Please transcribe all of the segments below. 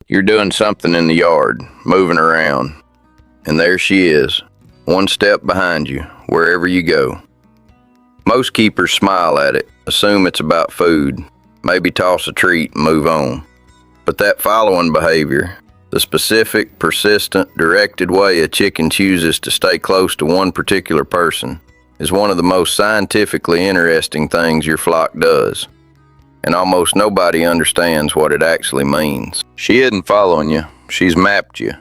You're doing something in the yard, moving around, and there she is, one step behind you, wherever you go. Most keepers smile at it, assume it's about food, maybe toss a treat and move on. But that following behavior, the specific, persistent, directed way a chicken chooses to stay close to one particular person, is one of the most scientifically interesting things your flock does. And almost nobody understands what it actually means. She isn't following you, she's mapped you.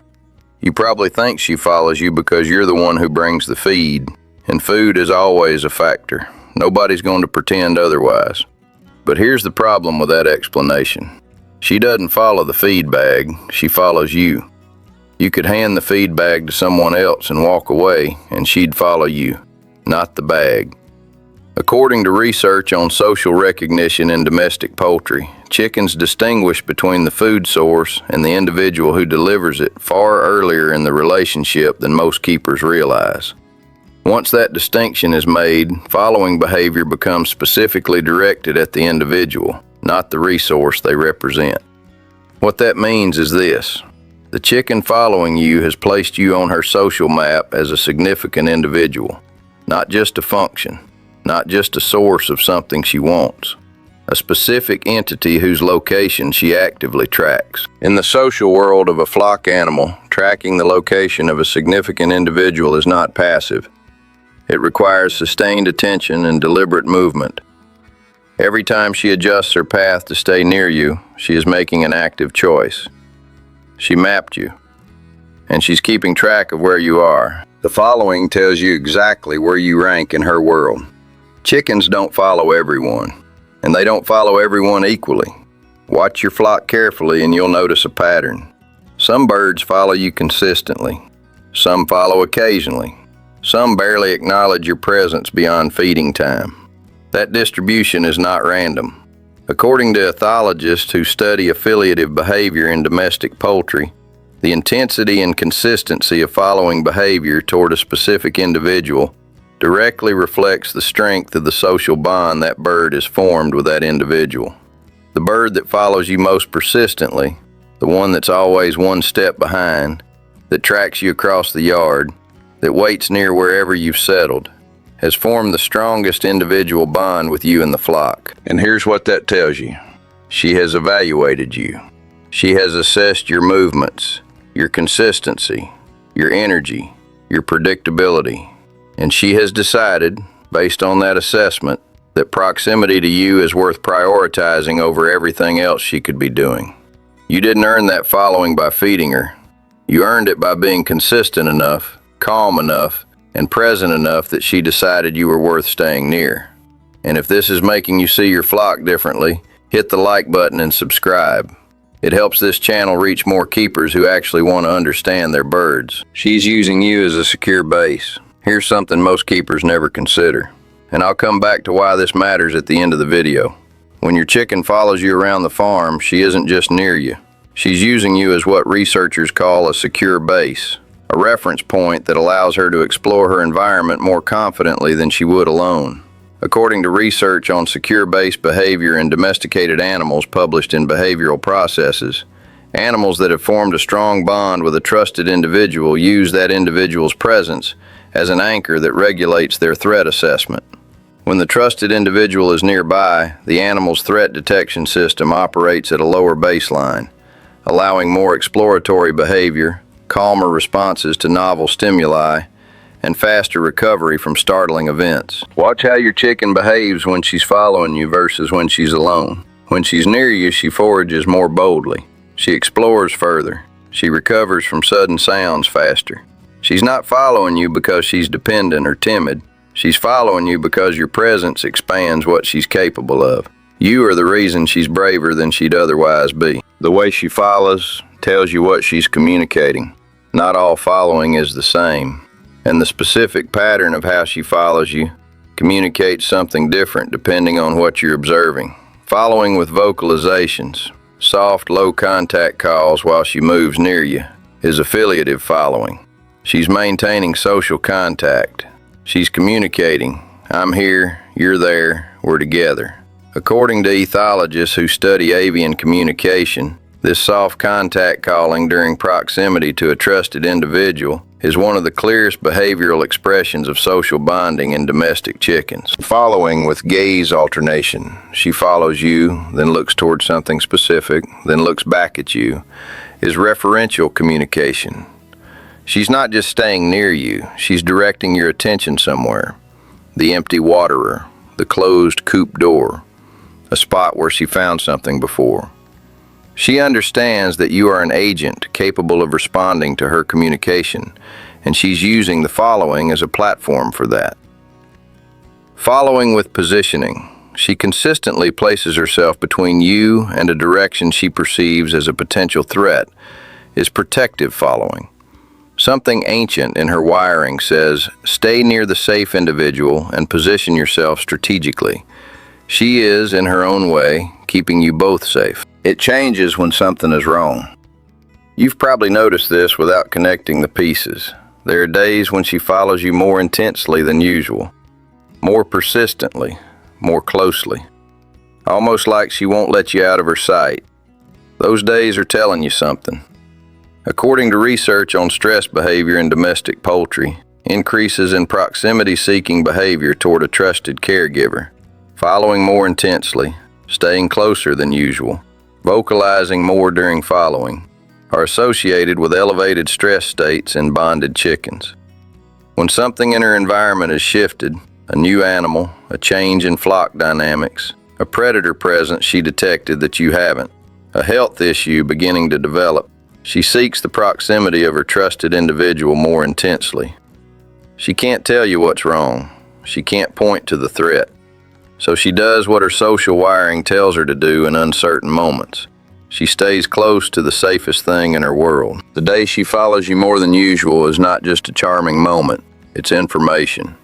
You probably think she follows you because you're the one who brings the feed, and food is always a factor. Nobody's going to pretend otherwise. But here's the problem with that explanation. She doesn't follow the feed bag, she follows you. You could hand the feed bag to someone else and walk away, and she'd follow you, not the bag. According to research on social recognition in domestic poultry, chickens distinguish between the food source and the individual who delivers it far earlier in the relationship than most keepers realize. Once that distinction is made, following behavior becomes specifically directed at the individual, not the resource they represent. What that means is this: the chicken following you has placed you on her social map as a significant individual, not just a function. Not just a source of something she wants, a specific entity whose location she actively tracks. In the social world of a flock animal, tracking the location of a significant individual is not passive. It requires sustained attention and deliberate movement. Every time she adjusts her path to stay near you, she is making an active choice. She mapped you, and she's keeping track of where you are. The following tells you exactly where you rank in her world. Chickens don't follow everyone, and they don't follow everyone equally. Watch your flock carefully and you'll notice a pattern. Some birds follow you consistently. Some follow occasionally. Some barely acknowledge your presence beyond feeding time. That distribution is not random. According to ethologists who study affiliative behavior in domestic poultry, the intensity and consistency of following behavior toward a specific individual directly reflects the strength of the social bond that bird has formed with that individual. The bird that follows you most persistently, the one that's always one step behind, that tracks you across the yard, that waits near wherever you've settled, has formed the strongest individual bond with you in the flock. And here's what that tells you. She has evaluated you. She has assessed your movements, your consistency, your energy, your predictability. And she has decided, based on that assessment, that proximity to you is worth prioritizing over everything else she could be doing. You didn't earn that following by feeding her. You earned it by being consistent enough, calm enough, and present enough that she decided you were worth staying near. And if this is making you see your flock differently, hit the like button and subscribe. It helps this channel reach more keepers who actually want to understand their birds. She's using you as a secure base. Here's something most keepers never consider, and I'll come back to why this matters at the end of the video. When your chicken follows you around the farm, she isn't just near you. She's using you as what researchers call a secure base, a reference point that allows her to explore her environment more confidently than she would alone. According to research on secure base behavior in domesticated animals published in Behavioural Processes, animals that have formed a strong bond with a trusted individual use that individual's presence as an anchor that regulates their threat assessment. When the trusted individual is nearby, the animal's threat detection system operates at a lower baseline, allowing more exploratory behavior, calmer responses to novel stimuli, and faster recovery from startling events. Watch how your chicken behaves when she's following you versus when she's alone. When she's near you, she forages more boldly. She explores further. She recovers from sudden sounds faster. She's not following you because she's dependent or timid. She's following you because your presence expands what she's capable of. You are the reason she's braver than she'd otherwise be. The way she follows tells you what she's communicating. Not all following is the same, and the specific pattern of how she follows you communicates something different depending on what you're observing. Following with vocalizations, soft, low contact calls while she moves near you, is affiliative following. She's maintaining social contact. She's communicating, I'm here, you're there, we're together. According to ethologists who study avian communication, This soft contact calling during proximity to a trusted individual is one of the clearest behavioral expressions of social bonding in domestic chickens. Following with gaze alternation. She follows you, then looks towards something specific, then looks back at you, is referential communication. She's not just staying near you, she's directing your attention somewhere. The empty waterer, the closed coop door, a spot where she found something before. She understands that you are an agent capable of responding to her communication, and she's using the following as a platform for that. Following with positioning. She consistently places herself between you and a direction she perceives as a potential threat, is protective following. Something ancient in her wiring says, stay near the safe individual and position yourself strategically. She is, in her own way, keeping you both safe. It changes when something is wrong. You've probably noticed this without connecting the pieces. There are days when she follows you more intensely than usual, more persistently, more closely, almost like she won't let you out of her sight. Those days are telling you something. According to research on stress behavior in domestic poultry, increases in proximity-seeking behavior toward a trusted caregiver, following more intensely, staying closer than usual, vocalizing more during following, are associated with elevated stress states in bonded chickens. When something in her environment is shifted, a new animal, a change in flock dynamics, a predator presence she detected that you haven't, a health issue beginning to develop, she seeks the proximity of her trusted individual more intensely. She can't tell you what's wrong. She can't point to the threat. So she does what her social wiring tells her to do in uncertain moments. She stays close to the safest thing in her world. The day she follows you more than usual is not just a charming moment, it's information.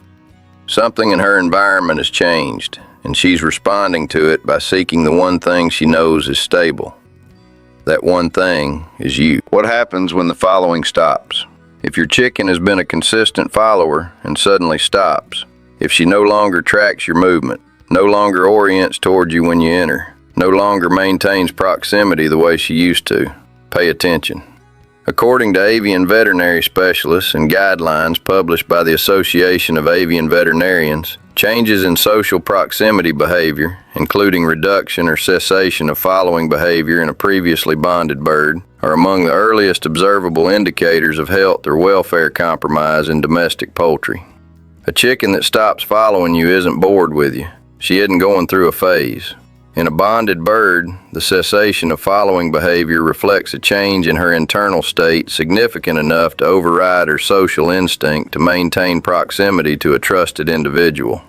Something in her environment has changed, and she's responding to it by seeking the one thing she knows is stable. That one thing is you. What happens when the following stops? If your chicken has been a consistent follower and suddenly stops, if she no longer tracks your movement, no longer orients toward you when you enter, no longer maintains proximity the way she used to, pay attention. According to avian veterinary specialists and guidelines published by the Association of Avian Veterinarians, changes in social proximity behavior, including reduction or cessation of following behavior in a previously bonded bird, are among the earliest observable indicators of health or welfare compromise in domestic poultry. A chicken that stops following you isn't bored with you. She isn't going through a phase. In a bonded bird, the cessation of following behavior reflects a change in her internal state significant enough to override her social instinct to maintain proximity to a trusted individual.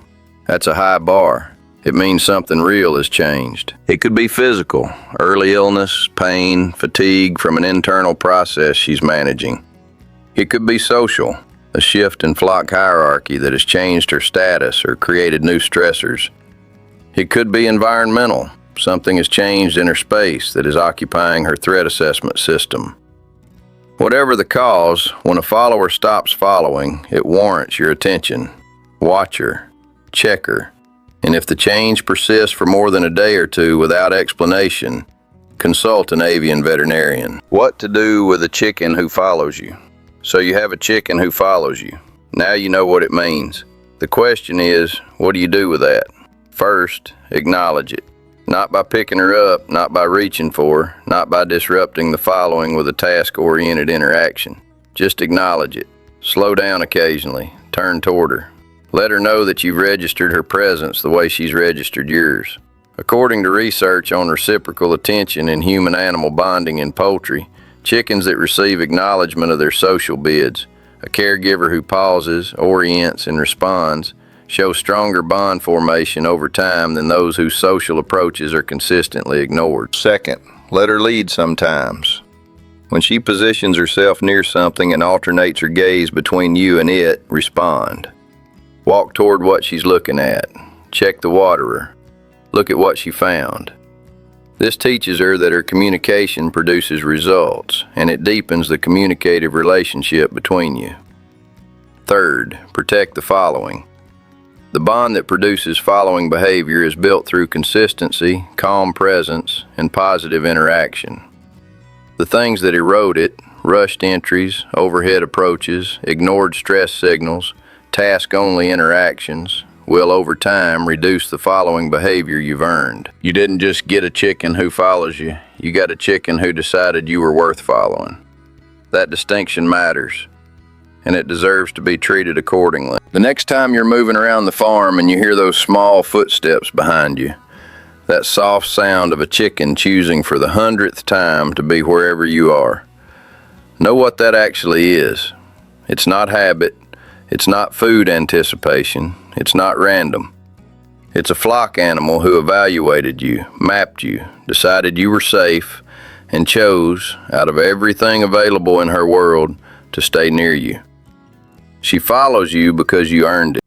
That's a high bar. It means something real has changed. It could be physical, early illness, pain, fatigue from an internal process she's managing. It could be social, a shift in flock hierarchy that has changed her status or created new stressors. It could be environmental. Something has changed in her space that is occupying her threat assessment system. Whatever the cause, when a follower stops following, it warrants your attention. Watch her, check her, and if the change persists for more than a day or two without explanation, consult an avian veterinarian. What to do with a chicken who follows you? So you have a chicken who follows you. Now you know what it means. The question is, what do you do with that? First, acknowledge it. Not by picking her up, not by reaching for her, not by disrupting the following with a task-oriented interaction. Just acknowledge it. Slow down occasionally. Turn toward her. Let her know that you've registered her presence the way she's registered yours. According to research on reciprocal attention in human-animal bonding in poultry, chickens that receive acknowledgement of their social bids, a caregiver who pauses, orients, and responds, show stronger bond formation over time than those whose social approaches are consistently ignored. Second, let her lead sometimes. When she positions herself near something and alternates her gaze between you and it, respond. Walk toward what she's looking at. Check the waterer. Look at what she found. This teaches her that her communication produces results, and it deepens the communicative relationship between you. Third, protect the following. The bond that produces following behavior is built through consistency, calm presence, and positive interaction. The things that erode it, rushed entries, overhead approaches, ignored stress signals, task-only interactions, will over time reduce the following behavior you've earned. You didn't just get a chicken who follows you, you got a chicken who decided you were worth following. That distinction matters, and it deserves to be treated accordingly. The next time you're moving around the farm and you hear those small footsteps behind you, that soft sound of a chicken choosing for the 100th time to be wherever you are, know what that actually is. It's not habit, it's not food anticipation, it's not random. It's a flock animal who evaluated you, mapped you, decided you were safe, and chose, out of everything available in her world, to stay near you. She follows you because you earned it.